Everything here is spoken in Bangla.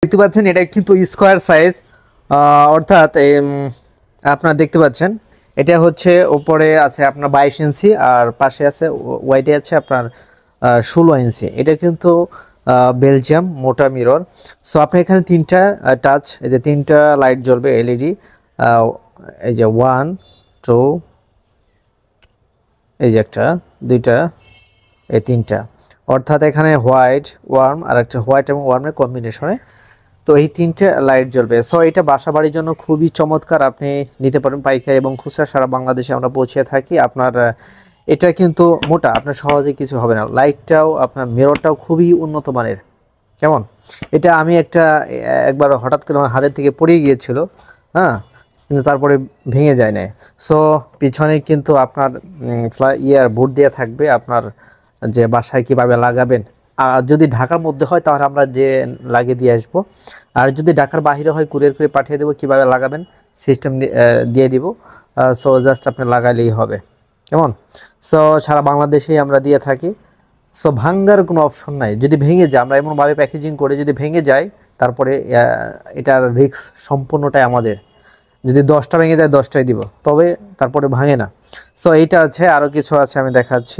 দেখতে পাচ্ছেন এটা কিন্তু স্কোয়ার সাইজ, অর্থাৎ আপনারা দেখতে পাচ্ছেন এটা হচ্ছে উপরে আছে আপনার 22 ইঞ্চি আর পাশে আছে ওয়াইডে আছে আপনার 16 ইঞ্চি। এটা কিন্তু বেলজিয়াম মোটা মিরর। সো আপনি এখানে তিনটা টাচ, এই যে তিনটা লাইট জ্বলবে এলইডি, এই যে 1 2, এই যে একটা, দুইটা, এই তিনটা, অর্থাৎ এখানে হোয়াইট ওয়ার্ম আর একটা হোয়াইট এবং ওয়ার্মের কম্বিনেশনে তো এই তিনটে লাইট জ্বলবে। সো এটা বাসা বাড়ির জন্য খুবই চমৎকার, আপনি নিতে পারেন পাইকারি এবং খুচরা, সারা বাংলাদেশে আমরা পৌঁছে থাকি। আপনার এটা কিন্তু মোটা, আপনার সহজে কিছু হবে না। লাইটটাও আপনার মিররটাও খুবই উন্নত মানের। কেমন এটা আমি একবার হঠাৎ করে আমার হাতের থেকে পড়ে গিয়েছিল, হ্যাঁ, কিন্তু তারপরে ভেঙে যায় না। সো পিছনে কিন্তু আপনার বোর্ড দেওয়া থাকবে আপনার যে বাসায় কিভাবে লাগাবেন। আর যদি ঢাকার মধ্যে হয় তাহলে আমরা যে লাগিয়ে দিয়ে আসবো, আর যদি ঢাকার বাইরে হয় কুরিয়ার করে পাঠিয়ে দেবো, কিভাবে লাগাবেন সিস্টেম দিয়ে দিব। সো জাস্ট আপনি লাগাইলেই হবে। কেমন, সো সারা বাংলাদেশেই আমরা দিয়ে থাকি। সো ভাঙ্গার কোনো অপশন নাই, যদি ভেঙে যায় আমরা এমনভাবে প্যাকেজিং করে যদি ভেঙে যায় তারপরে এটার রিস্ক সম্পূর্ণটাই আমাদের। যদি 10টা ভেঙে যায় 10টাই দিব, তবে তারপরে ভাঙে না। সো এইটা আছে, আরও কিছু আছে আমি দেখাচ্ছি।